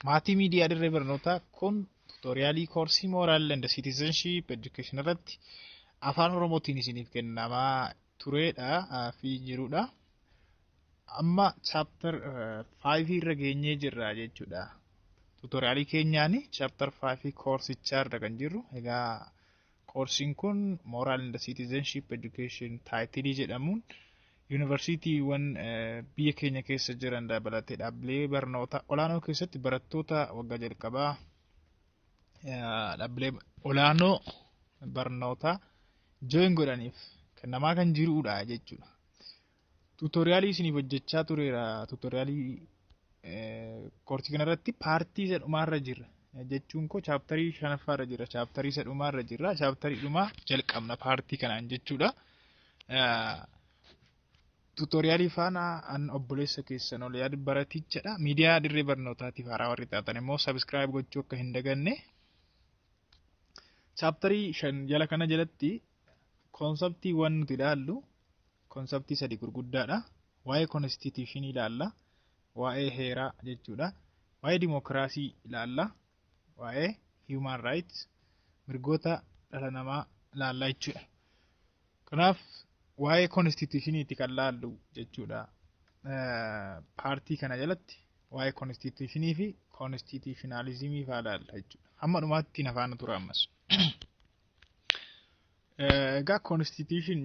maatii miidiyaa dirree barnootaa kun tuutoriyaalii koorsii moraal and citizenship education irratti afaan oromootiin isiniif kennamaa turedha fi jirudha. Amma chapter 5 irra geenyee jirra jechuudha. Tuutoriyaalii keenyaani chapter 5 koorsichaa irra kan jirru. Egaa koorsiin kun moraal and citizenship education taayitilii jedhamuun yuunivarsiitiiwwan biyya keenya keessa jiran dabalatee dhaabbilee barnoota olaanoo keessatti barattoota waggaa jalqabaa dhaabbilee olaanoo barnoota join godhaniif kennamaa kan jirudha jechuudha. Tuutoriyaalii isiniif hojjechaa tureera. Tuutoriyaalii koorsii kanarratti paartii sadhumaarra jirra jechuun koo chaaptarii 5ffaarra jirra. Chaaptarii sadhumaarra jirra. Chaaptarii dhumaa jalqabna paartii kanaan jechuudha. Tuutoriyaalii faana an obboleessa keessan ol yaad baratichadha. Miidiyaa dirree barnootaatiif haaraa warri taatan immoo sabiskiraayib gochuu akka hin daganne. Chaaptarii 5 jala kana jalatti konseptii waan nuti ilaallu konseptii 3 gurguddaadha. Waa'ee konstituushinii ilaalla, waa'ee heeraa jechuudha, waa'ee dimokiraasii ilaalla, waa'ee human rights mirgoota dhala namaa ilaalla jechuudha. Kanaaf waa'ee konstituushiniitti kan ilaallu jechuudha. Paartii kana jalatti waa'ee konstituushinii fi konstituushinaalizimii fa'aa ilaalla jechuudha. Hamma dhumaatti nafaana tura ammas. Egaa constitution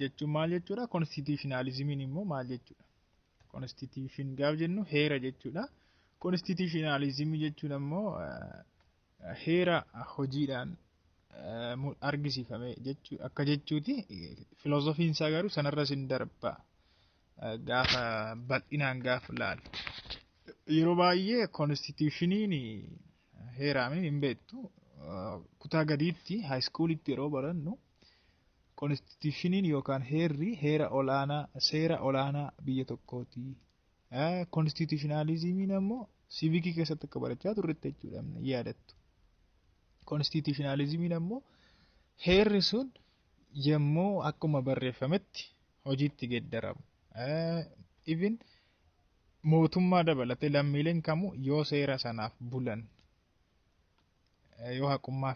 jechuun maal jechuudha? Constitutionalismiin immoo maal jechuudha? Constitution gaaf jennu heera jechuudha. Constitutionalism jechuun immoo heera hojiidhaan argisiifame jechuudha. Akka jechuuti filoosofiin isaa garuu sanarra sin darba gaafa bal'inaan gaafa ilaalu. Yeroo baay'ee constitutioniin heeraamin hin beektu. Kutaa gadiitti high schoolitti yeroo barannu constitutioniin yookaan heerri heera olaanaa seera olaanaa biyya tokkooti. Constitutionalismiin ammoo civic keessatti akka barachaa turretti jechuudha yaadattu. Constitutionalismiin ammoo heerri sun yemmuu akkuma barreeffametti hojiitti geeddaramu. Even mootummaa dabalatee lammiileen kamuu yoo seera sanaaf bulan yoo haqummaa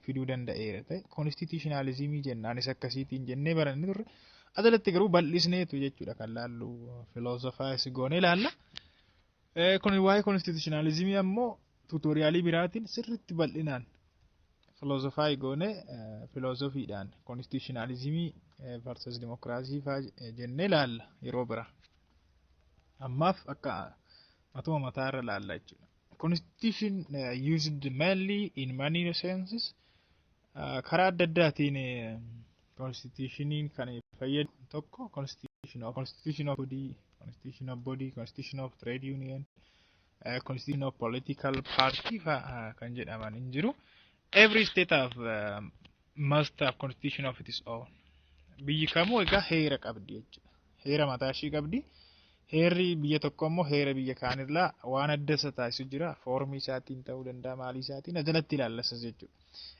fiduu danda'eera ta'e constitutionalismii jennaanis akkasiitiin jennee baranne turre. Adalatti garuu bal'isneetu jechuudha kan laallu filoosofaayis goone ilaalla. Kun waa'ee constitutionalismii ammoo tuutoriyaalii biraatiin sirriitti bal'inaan filoosofaayii goone filoosofiidhaan constitutionalismii versus dimokiraasii fa'aa jennee ilaalla yeroo bira. Ammaaf akka matuma mataarra ilaalla jechuudha. Constitution used mainly in many senses. Karaa adda addaatiin constitutioniin kan fayyadu tokko constitution of body, constitution of trade union, constitution of political party kan jedhaman hin jiru. Every state must have constitution of its own. Biyyi kamuu egaa heera qabdi jechuudha. Heera mataa ishii qabdi. Heerri biyya tokko immoo heera biyya kaanirraa waan adda isa taasisu jira. Foormii isaatiin ta'uu danda'a, maalii isaatiin ajalatti ilaallasas jechuudha.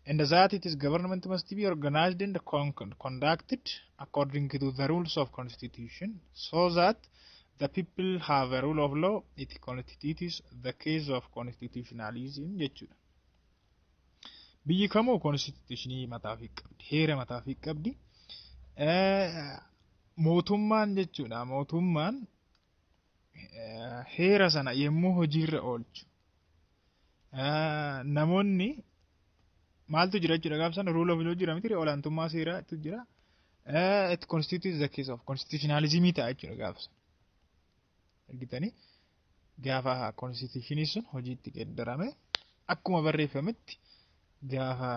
And that it is government must be organized and conducted according to the rules of constitution so that the people have a rule of law. It constitutes the case of constitutionalism jechuudha. Biyyi kamuu constitutionii mataa ofii qabdi, heera mataa ofii qabdi. Mootummaan jechuudha. Mootummaan heera sana yemmuu hojiirra oolchu namoonni maaltu jira jechuudha gaafa sana rule of law jira miti olaantummaa seeraatu jira. It constitutes the case of constitutionalism ta'a jechuudha gaafa sana. Argitanii gaafa constitutionii sun hojiitti geeddarame akkuma barreeffametti gaafa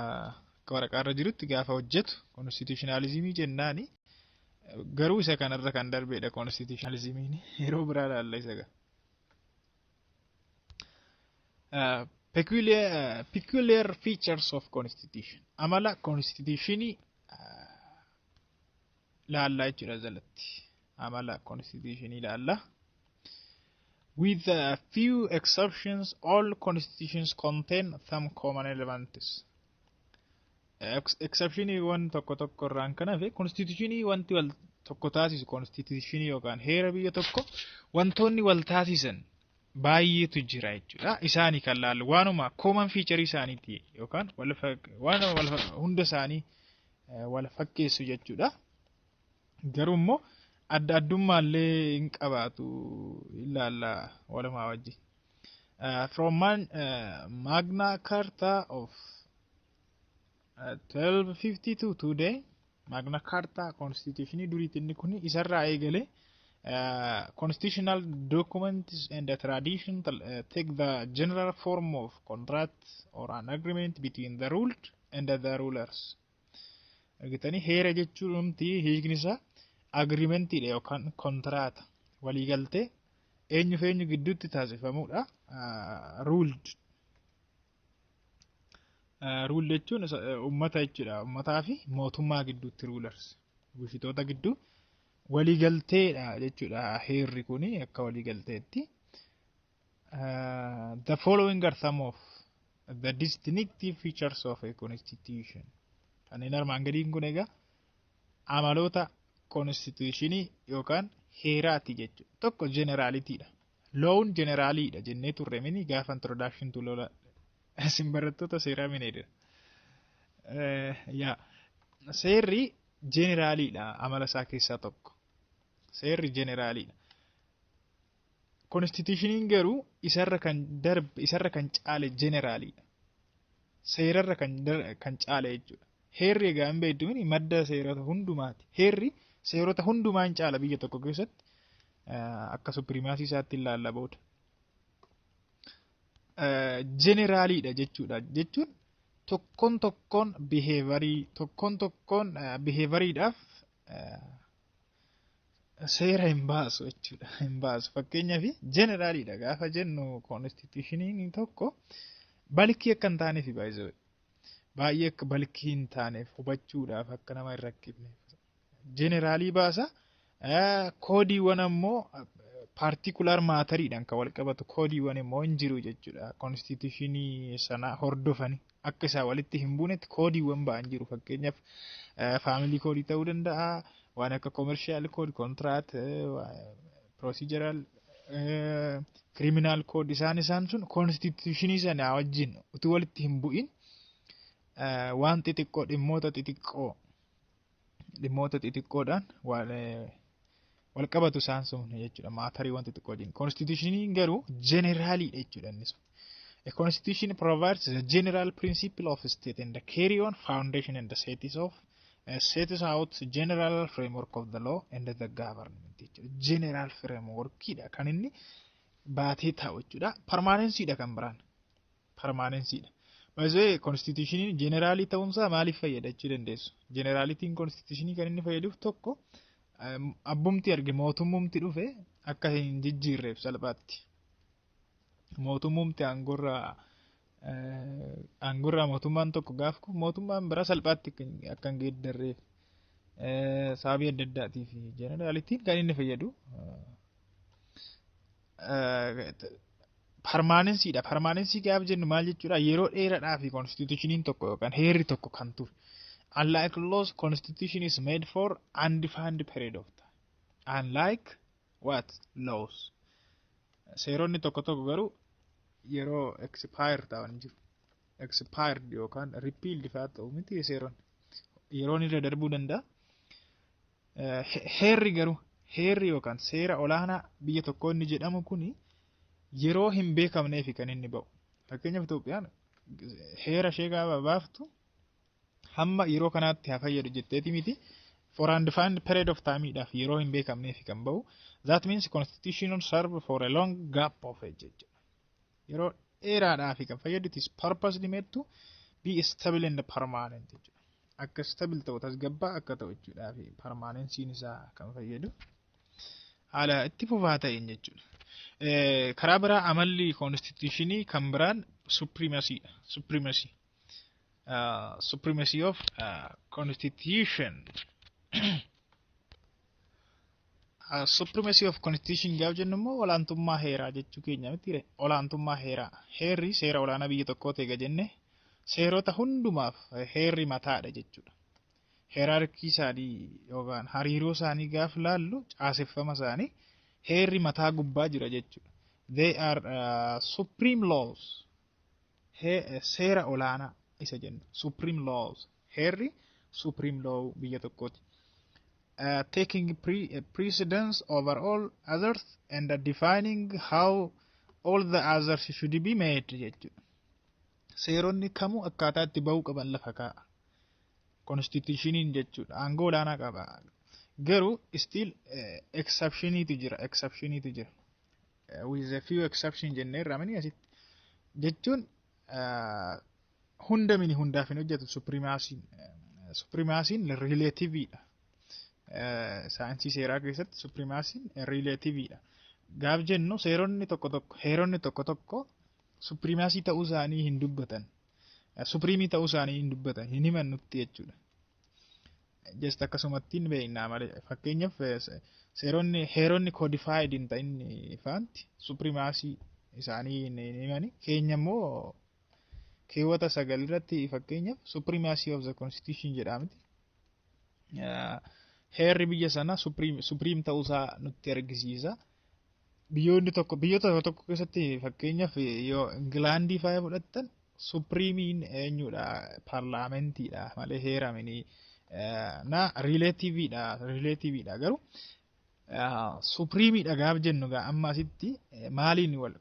waraqaarra jirutti gaafa hojjetu constitutionalism jennaani. Garuu isa kanarra kan darbeedha constitutionalismiin yeroo biraa ilaalla isa gaa. Peculiar features of constitution. Amala constitutionii ilaalla jechuudha jalatti. Amala constitutionii ilaalla. With a few exceptions, all constitutions contain some common elements. Exceptionii waan tokko irraan kan hafe constitutionii wanti tokko taasisu constitutionii yookaan heera biyya tokko wantoonni wal taasisan baay'eetu jira jechuudha. Isaanii kan laallu waanuma common feature isaaniiti yookaan waan hunda isaanii wal fakkeessu jechuudha. Garuu immoo adda addummaallee hin qabaatu ilaalla walumaa wajji. From Magna Carta of 1252 today, Magna Carta Constitution duriitiin kun isarraa eegale constitutional documents and the tradition take the general form of contract or an agreement between the ruled and the rulers. Argitanii heera jechuun hiikni isaa agreementidha yookaan kontraata waliigaltee eenyu gidduutti taasifamudha. Rule jechuun ummata jechuudha. Ummataa fi mootummaa gidduutti rulers bulchitoota gidduu waliigalteedha jechuudha. Heerri kuni akka waliigalteetti. The following are some of the distinctive features of a constitution. Kanneen armaan gadiin kun egaa amaloota constitutionii yookaan heeraati jechuudha. Tokko generalityidha. Lawn generaliidha jennee turre mini gaafa introduction to law isin barattoota seeraa mineedha. Seerri generaliidha amala isaa keessaa tokko. Seerri generaliidha. Constitutioniin garuu isarra kan caale generaliidha. Seerarra kan caale jechuudha. Heerri egaa hin beektu madda seerota hundumaati. Heerri seerota hundumaan caala biyya tokko keessatti akka supremacy isaatti ilaalla booda. Generaliidha jechuudha. Jechuun tokkoon behavioriidhaaf seera hin baasu jechuudha. Hin baasu. Fakkeenyaaf generaliidha gaafa jennu constitutioniin tokko balkii akka hin taaneef baay'ee akka balkii hin taaneef hubachuudhaaf akka nama hin rakkifneef generalii baasa. Koodiiwwan ammoo particular maatariidhaan kan wal qabatu koodiiwwan immoo hin jiru jechuudha. Constitutionii sana hordofani akka isaa walitti hin buunetti koodiiwwan ba'an jiru. Fakkeenyaaf family koodii ta'uu danda'a, waan akka commercial code, contract, procedural, criminal code isaan sun constitutionii sana wajjin utuu walitti hin bu'in waan xixiqqoo dhimmoota xixiqqoodhaan wal qabatu isaan sun jechuudha. Maatarii waan xixiqqoo wajjin. Constitutioniin garuu generaliidha jechuudha innis. A constitution provides the general principle of a state and the carry on foundation and the sets out general framework of the law and the government jechuudha. General frameworkidha kan inni baatee taa'u jechuudha. Permanencyidha kan biraan. Permanencyidha. Baay'ee constitutioniin generalii ta'uunsaa maaliif fayyada jechuu dandeessu? Generalitiin constitutionii kan inni fayyaduuf tokko abbumti arge mootummumti dhufe akka hin jijjiirreef salphaatti. Mootummumti aangorraa mootummaan tokko gaafku mootummaan bira salphaatti akka hin geeddarreef sababii adda addaatiif generalitiin kan inni fayyadu permanencyidha. Permanency gaaf jennu maal jechuudha? Yeroo dheeraadhaaf constitutioniin tokko yookaan heerri tokko kan ture. Unlike laws, constitution is made for undefined period of time. Unlike what? Laws. Seeronni tokko garuu yeroo expire ta'an jiru. Expired yookaan repealed fa'aa ta'u miti seeronni. Yeroon irra darbuu danda'a. Heerri yookaan seera olaanaa biyya tokko inni jedhamu kuni yeroo hin beekamneef kan inni ba'u. Fakkeenyaaf Itoophiyaan heera ishee gaafa baaftu hamma yeroo kanaatti haa fayyadu jetteeti miti. For undefined period of time dhaaf yeroo hin beekamneef kan ba'u. That means constitution serve for a long gap of age. Yeroo dheeraadhaaf kan fayyadu it is purposely made to be stable and permanent. Akka stable ta'u tasgabbaa akka ta'u jechuudha fi permanency'n isaa kan fayyadu haala itti fufaa ta'een jechuudha. Karaa biraa amalli constitutionii kan biraan supremacy of constitution. Supremacy of constitution gaaf jennu immoo olaantummaa heeraa jechuu keenya miti. Olaantummaa heeraa. Heerri seera olaanaa biyya tokkoo ta'e jenne seerota hundumaaf heerri mataadha jechuudha. Heerarkii isaanii yookaan hariiroo isaanii gaaf laallu caaseffama isaanii heerri mataa gubbaa jira jechuudha. they are supreme laws. Seera olaanaa isa jennu supreme laws. Heerri supreme law biyya tokkooti. Taking precedence over all others and defining how all the others should be made jechuudha. Seeronni kamuu akkaataa itti bahuu qaban lafa kaa'a. Constitutioniin jechuudha. Aangoo olaanaa qaba. Garuu still exceptioniitu jira. With a few exceptions jennee ramanii asitti jechuun hundaaf hin hojjetu supremaasiin relativeidha. Saayinsii seeraa keessatti supremaasiin relativeidha. Gaaf jennu heeronni tokko tokko supremaasii ta'uu isaanii hin dubbatan. Supremii ta'uu isaanii hin dubbatan. Hin himan nutti jechuudha. Just akkasumattiin beeknaa malee fakkeenyaaf heeronni codified hin ta'in faanti supremaasii isaanii hin himani. Keenya immoo keewwata 9 irratti fakkeenyaaf supremacy of the constitution jedhamti. Heerri biyya sana supreme ta'uu isaa nutti argisiisa. Biyyoota tokko keessatti fakkeenyaaf yoo Ingilaandii fa'aa fudhattan supremiin eenyudha parlamentiidha malee heeraminii relativeidha garuu supremiidha gaaf jennu amma asitti maaliin wal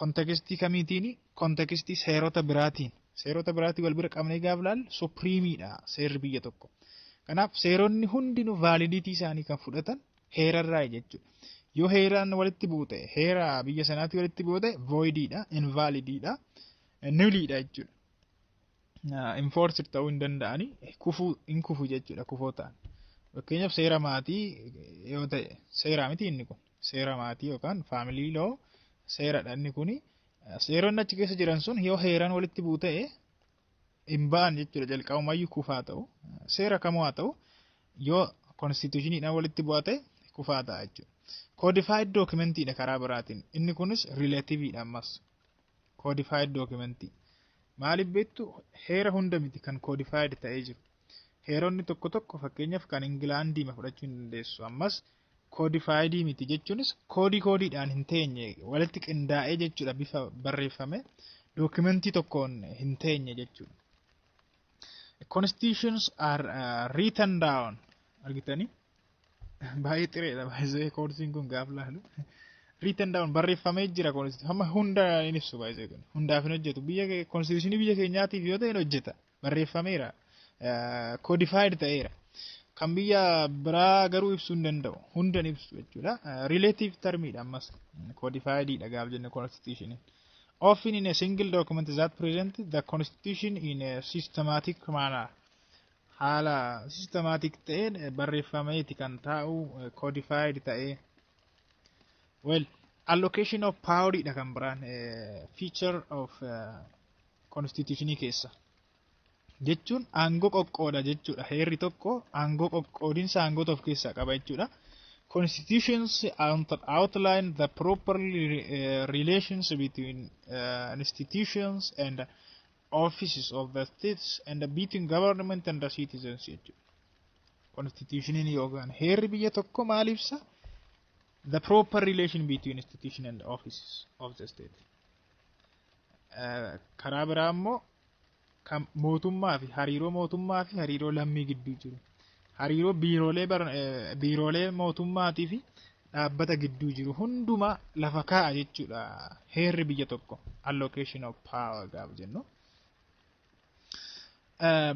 kontekstii kamiitiin kontekstii seerota biraatiin wal bira qabnee gaaf laal supremiidha seerri biyya tokko. Kanaaf seeronni hundinuu validity isaanii kan fudhatan heerarraa jechuudha. Yoo heeraan walitti buute heera biyya sanaatti walitti buute voididha, invalidiidha, nullidha jechuudha. Enforced ta'uu hin danda'ani kufu jechuudha kufoo ta'an. Fakkeenyaaf seera maatii yoo ta'e seera miti inni kun seera maatii yookaan family law seeradha inni kuni. Seeronni achi keessa jiran sun yoo heeraan walitti buute hin ba'an jechuudha jalqabumayyuu kufaa ta'u. Seera kamuu haa ta'u yoo constitutioniidhaan walitti bu'ate kufaa ta'a jechuudha. Codified documentiidha karaa biraatiin. Inni kunis relativeidha ammas. Codified documentii. Maaliif beektu heera hunda miti kan codified ta'ee jiru. Heeronni tokko fakkeenyaaf kan Ingilaandii fudhachuu hin dandeessu. Ammas codified miti jechuunis koodiidhaan hin teenye walitti qindaa'ee jechuudha bifa barreeffame documentii tokkoon hin teenye jechuudha. Constitutions are written down. Argitanii? Baay'ee xireedha baay'ee koorsiin kun gaaf laalu. Written down barreeffamee jira constitution. Hamma hunda hin ibsu baay'ee kun. Hundaaf hin hojjetu. Constitutionii biyya keenyaatiif yoo ta'e hin hojjeta. Barreeffameera. Codified ta'eera. Kan biyya biraa garuu ibsuu hin danda'u. Hunda hin ibsu jechuudha. Relative termidha ammas. Codifiedidha gaaf jenne constitution. Often in a single document that present the constitution in a systematic manner. Haala systematic ta'een barreeffameeti kan taa'u codified ta'ee. Well, allocation of power dha kan biraan feature of constitutionii keessa. Jechuun aangoo qoqqooda jechuudha. Heerri tokko aangoo qoqqoodinsa aangoota of keessaa qaba jechuudha. Constitutions outline the proper relations between institutions and offices of the states and between government and the citizens jechuudha. Constitutioniin yookaan heerri biyya tokko maal ibsa? The proper relation between institution and offices of the state. Karaa biraa immoo kan mootummaa fi hariiroo lammii gidduu jiru. Hariiroo biiroolee mootummaatii fi dhaabbata gidduu jiru hundumaa lafa kaa'a jechuudha. Heerri biyya tokko allocation of power gaaf jennu.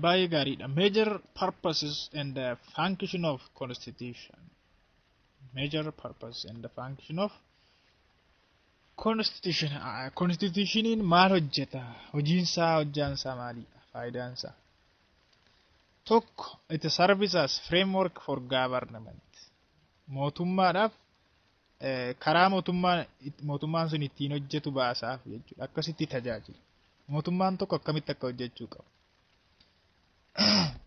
Baay'ee gaariidha. Major purposes and the function of constitution. Major purpose and the function of constitution. Constitutioniin maal hojjeta? Hojjaansaa maalidha? Faayidaansaa? Tokko, it serves as framework for government. Mootummaadhaaf karaa mootummaan sun ittiin hojjetu baasaaf jechuudha. Akkasitti tajaajila. Mootummaan tokko akkamitti akka hojjechuu qabu?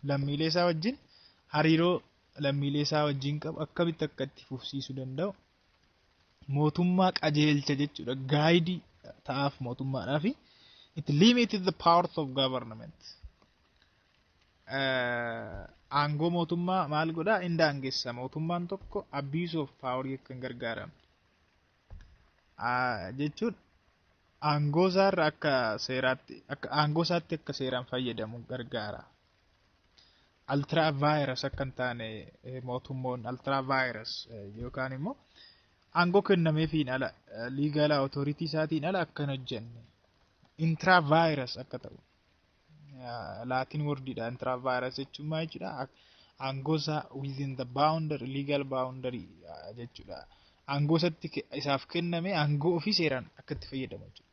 Lammiilee isaa wajjin hariiroo lammiilee isaa wajjin qabu akkamitti akka itti fufsiisuu danda'u? Mootummaa qajeelcha jechuudha. Gaayidii ta'aaf mootummaadhaaf. It limited the powers of government. Aangoo mootummaa maal godhaa? Hin daangessa. Mootummaan tokko abuse of power kan gargaaramu. jechuun aangoo isaarra akka seeraatti akka aangoo isaatti akka seeraan fayyadamu gargaara. Ultra virus akka hin taane mootummoon ultra virus yookaan immoo aangoo kennameefiin ala legal authority isaatiin ala akka hin hojjenne intra virus akka ta'u Latin wordidha. Intra virus jechuun maal jechuudha? Aangoo isaa within the boundary legal boundary jechuudha. Aangoo isaatti isaaf kenname aangoo ofii seeraan akka itti fayyadamu jechuudha.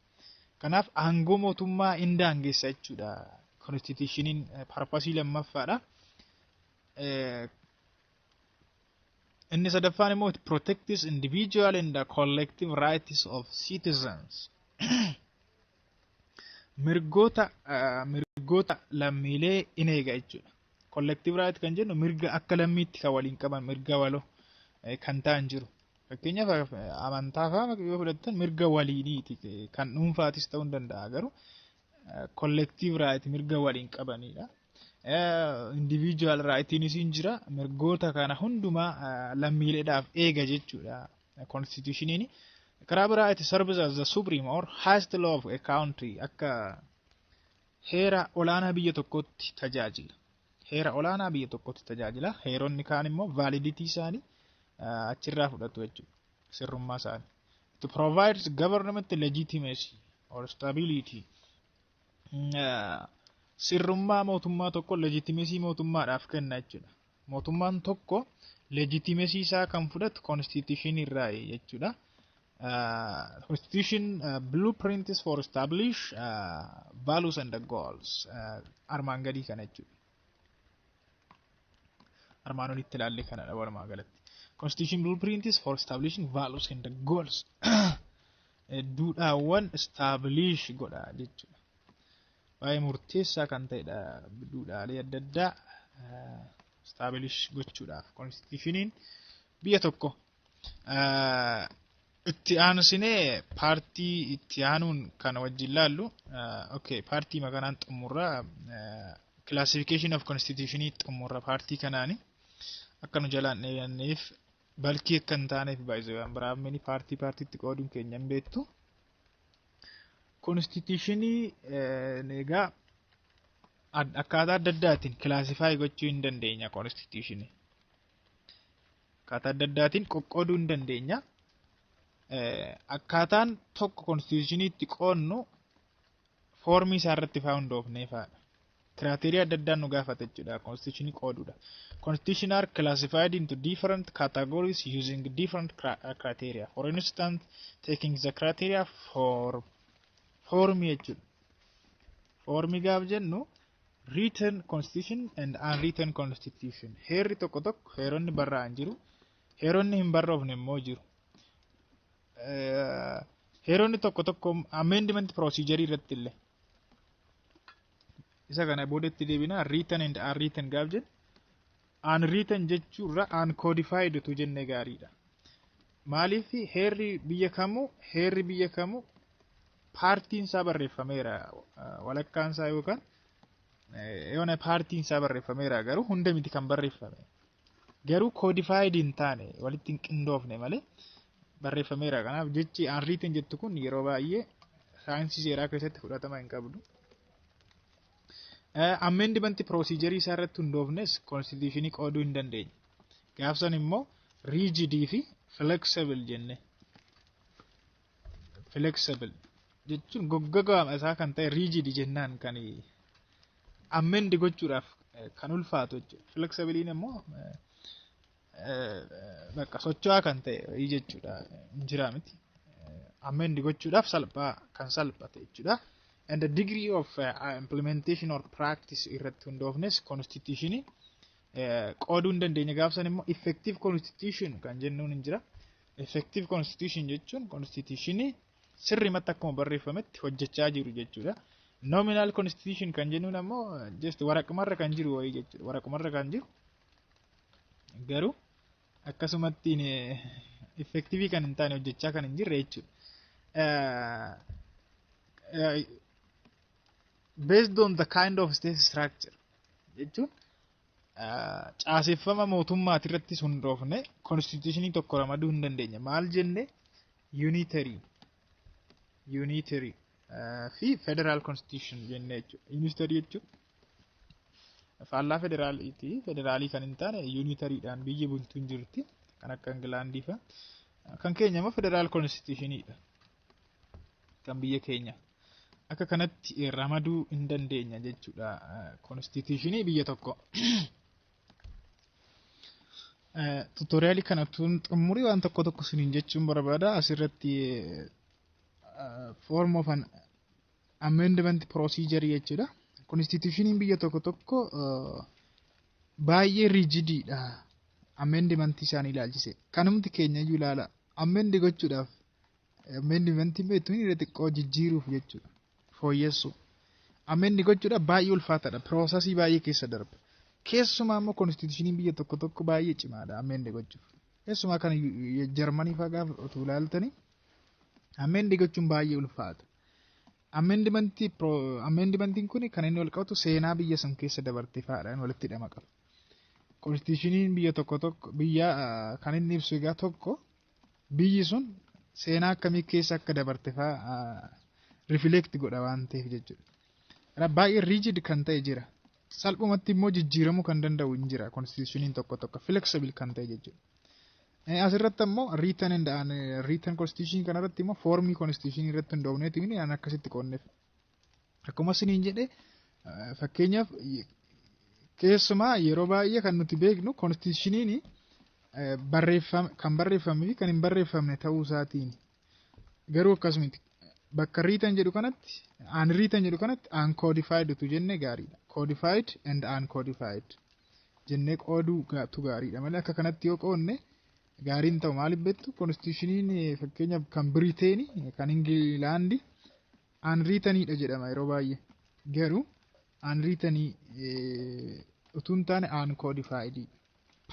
Kanaaf aangoo mootummaa hin daangeessa jechuudha. Constitutioniin parpasii lammaffaadha. Inni sadaffaan immoo it protects individual and the collective rights of citizens. mirgoota lammiilee in eega jechuudha. Collective right kan jennu mirga akka lammiitti kan waliin qaban mirga waloo kan ta'an jiru. Fakkeenyaaf amantaa fa'aa yoo fudhattan mirga waliiniiti kan dhuunfaatis ta'uu ni danda'a garuu collective right mirga waliin qabanidha. Individual rightiinis hin jira mirgoota kana hundumaa lammiileedhaaf eega jechuudha. Constitutioniin karaa biraa it serves as the supreme or highest law of a country akka heera olaanaa biyya tokkotti tajaajila. Heera olaanaa biyya tokkotti tajaajila. Heeronni kaan immoo validity isaanii achirraa fudhatu jechuudha. Sirrummaa isaanii. To provide government legitimacy or stability. Sirrummaa mootummaa tokko legitimacy mootummaadhaaf kenna jechuudha. Mootummaan tokko legitimacy isaa kan fudhatu constitution irraa jechuudha. Constitution blueprint is for establish values and the goals. Armaan gadii kana jechuudha. Armaan olitti ilaalle kanadha walumaa galatti. Constitution blueprint is for establishing values and the goals. Duudhaawwan establish godha jechuudha. Baay'ee murteessaa kan ta'edha. Duudhaalee adda addaa establish gochuudhaaf constitutioniin biyya tokko itti aansinee paartii itti aanuun kana wajjin laallu. Okay, paartii makanaan xumurraa classification of constitutionii xumurra paartii kanaani akka nu jalaan dheeranneef balkii akka hin taaneef baay'isaan biraamini paartiitti qooduun keenya hin beektu. Constitutionii egaa akkaataa adda addaatiin classify gochuu hin dandeenya. Constitutionii akkaataa adda addaatiin qoqqooduu hin dandeenya. Akkaataan tokko constitutioniitti qoonnu foormii isaa irratti fa'aa hundoofneefadha. Criteria adda addaan nu gaafata jechuudha constitutionii qooduudha. Constitutions are classified into different categories using different criteria. For instance, taking the criteria for formii jechuudha. Formii gaaf jennu written constitution and unwritten constitution. Heerri tokko tokko heeronni barraa'an jiru. Heeronni hin barroofne immoo jiru. Heeronni tokko tokko amendment procedure irratti illee isa kana boodetti deebina. Written and unwritten gaaf jennu unwritten jechuurra uncodified tu jenne gaariidha. Maaliif heerri biyya kamuu paartiin isaa barreeffameera walakkaan isaa yookaan yoona paartiin isaa barreeffameera garuu hunda miti kan barreeffame garuu codified hin taane walitti hin qindoofne malee barreeffameera. Kanaaf jechi unwritten jettu kun yeroo baay'ee saayinsii seeraa keessatti fudhatama hin qabdu. Amendment procedure isaa irratti hundoofnes constitutionii qooduu hin dandeenya. Gaafsan immoo rigid fi flexible jenne. Flexible jechuun goggogaa isaa kan ta'e rigid jennaan kan amend gochuudhaaf kan ulfaatu jechuudha. Flexibiliin immoo bakka socho'aa kan ta'e jechuudha. Injira miti. Amend gochuudhaaf salphate jechuudha. And the degree of implementation or practice irratti hundoofnes constitutionii qooduu hin dandeenya. Gaafsan immoo effective constitution kan jennuun hin jira. Effective constitution jechuun constitutionii sirrimatti akkuma barreeffametti hojjechaa jiru jechuudha. Nominal constitution kan jennuun ammoo just waraqamarra kan jiru wayii jechuudha. Waraqamarra kan jiru garuu akkasumatti effective kan hin taane hojjechaa kan hin jirre jechuudha. Based on the kind of state structure jechuun caaseffama mootummaati irratti hundoofne constitutionii tokko ramaduu hin dandeenya. Maal jenne unitary unitary fi federal constitution jennee jechuudha. Unitary jechuun faallaa federaaliiti. Federaalii kan hin taane unitaryidhaan biyyi bultu hin jirti. Kan akka Ingilaandii fa'a. Kan keenya immoo federal constitutionidha. Kan biyya keenya. Akka kanatti ramaduu hin dandeenya jechuudha. Constitutionii biyya tokko. Tutoriaalii kana xumurii waan tokko tokko isiniin jechuun barbaada. Asirratti form of an amendment procedure jechuudha. Constitutioniin biyya tokko tokko baay'ee rigididha. Amendment isaanii ilaalchise. Kanumti keenya iyyuu ilaala. Amend gochuudhaaf amendment beektuun irra xiqqoo jijjiiruuf jechuudha. Fooyyessu. Amend gochuudhaaf baay'ee ulfaataadha. Proosesii baay'ee keessa darba. Keessumaa immoo constitutioniin biyya tokko tokko baay'ee cimaadha amend gochuuf. Keessumaa kan Jarmanii fa'aa gaafa utuu ilaaltanii amend gochuun baay'ee ulfaata. Amendmentiin kun kan inni wal qabatu seenaa biyya sun keessa dabarte fa'aadhaan walitti hidhama qaba. Constitutioniin biyya tokko biyya kan inni ibsu egaa tokko biyyi sun seenaa akkamii keessa akka dabarte fa'aa reflect godha waan ta'eef jechuudha. Baay'ee rigid kan ta'e jira. Salphumatti immoo jijjiiramuu kan danda'u hin jira. Constitutioniin tokko flexible kan ta'e jechuudha. Asirratti immoo written constitution kanarratti immoo formii constitution irratti hundoofneeti ani akkasitti qoonneef. Akkuma isiniin jedhe fakkeenyaaf keessumaa yeroo baay'ee kan nuti beeknu constitutioniin kan barreeffamee fi kan hin barreeffamne ta'uu isaatiin. Garuu akkasumatti bakka written jedhu kanatti unwritten jedhu kanatti uncodified tu jennee gaariidha. Codified and uncodified jennee qooduu gaariidha malee akka kanatti yoo qoonne gaariin ta'u maaliif beektu constitutioniin fakkeenyaaf kan Biriteen kan Ingilaandi unwrittenidha jedhama yeroo baay'ee. Garuu unwritten utuu hin taane uncodified.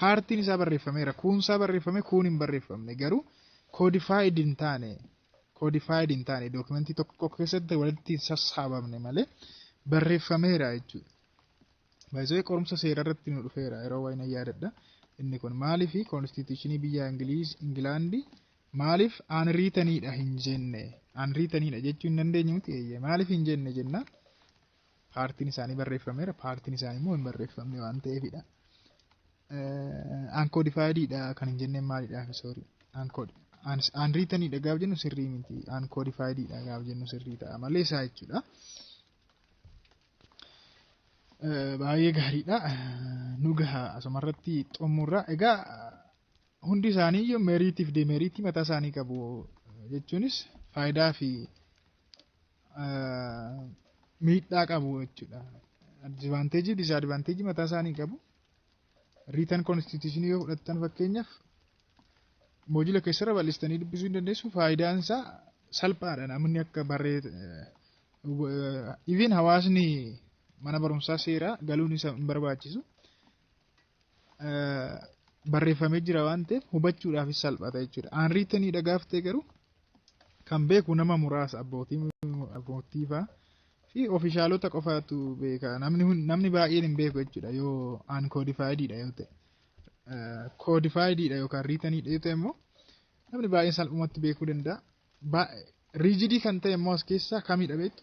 Paartiin isaa barreeffameera. Kuun isaa barreeffame kuun hin barreeffamne garuu codified hin taane dookumentii tokko keessatti walitti sassaabamne malee barreeffameera jechuudha. Baay'ee qorumsa seera irratti nu dhufeera yeroo wayna yaadadha. Inni kun maaliif constitutionii biyya Ingilaandii maaliif unwrittenidha hin jenne? Unwrittenidha jechuu hin dandeenyu miti. Maaliif hin jenne jenna? Paartiin isaanii barreeffameera. Paartiin isaanii immoo hin barreeffamne waan ta'eefidha. Uncodifiedidha kan hin jenne maalidha? Sorry. Unwrittenidha gaaf jennu sirrii miti. Uncodifiedidha gaaf jennu sirrii ta'a malee isaa jechuudha. Baay'ee gaariidha. Nu gaha asumarratti xumurra. Egaa hundi isaanii iyyuu meeriitii fi demeeriitii mataa isaanii qabu jechuunis faayidaa fi miidhaa qabu jechuudha. Advanteejii disadvanteejii mataa isaanii qabu. Written constitutionii yoo fudhattan fakkeenyaaf moojila keessarra bal'istanii dubbisuu hin dandeessu. Faayidaan isaa salphaadha. Namni akka even hawaasni mana barumsaa seeraa galuun isa hin barbaachisu. Barreeffamee jira waan ta'eef hubachuudhaafis salphata jechuudha. Unwrittenidha gaaf ta'e garuu kan beeku nama muraasa abbootii fa'aa fi ofiishaalota qofaatu beeka. Namni baay'een hin beeku jechuudha yoo uncodifiedidha yoo ta'e. Codifiedidha yookaan writtenidha yoo ta'e immoo namni baay'een salphumatti beekuu danda'a. Rigidii kan ta'e immoo as keessaa kamidha beektu?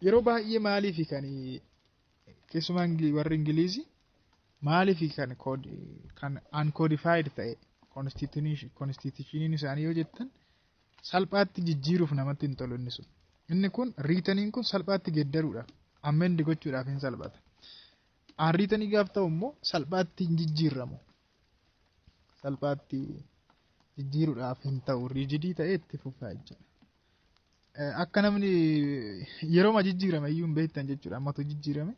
Yeroo baay'ee maaliif kan keessumaa warri Ingiliizii maaliif kan uncodified ta'e constitutioniin isaanii yoo jettan salphaatti jijjiiruuf namatti hin tolu inni sun. Inni kun writteniin kun salphaatti geeddaruudhaaf amend gochuudhaaf hin salphata. Unwrittenii gaaf ta'u immoo salphaatti hin jijjiiramu. Salphaatti jijjiiruudhaaf hin ta'u rigidii ta'e itti fufaa jechuudha. Akka namni yeroo jijjiirame iyyuu hin beektan jechuudha. Ammatu jijjiirame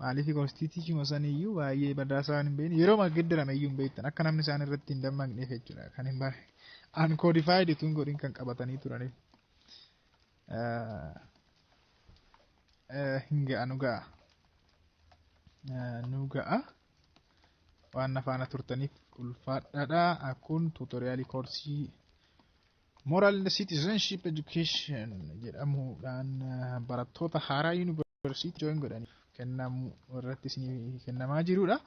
maaliif constitution sanii iyyuu baay'ee badaasaa hin beekne yeroo geeddarame iyyuu hin beektan akka namni isaan irratti hin dammaqneef jechuudha. Kan hin bare uncodified tun godhin kan qabatanii turaniif. Hinga nu ga'a waan afaana turtaniif ulfaadhaadha. Kun tutoriaalii koorsii Moral Citizenship Education jedhamuudhaan barattoota haaraa yuunivarsiitii join godhaniif kennamu irratti kennamaa jirudha.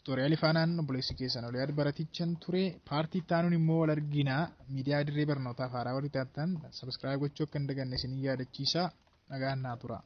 tutoriaalii faanaan obboleessi keessan Oliyaad Baratichaan ture. Paartii taanuun immoo wal arginaa. Miidiyaa dirree barnootaaf haaraa warri taatan subscribe gochuu akka hin daganne isin yaadachiisa. Nagaan naa tura.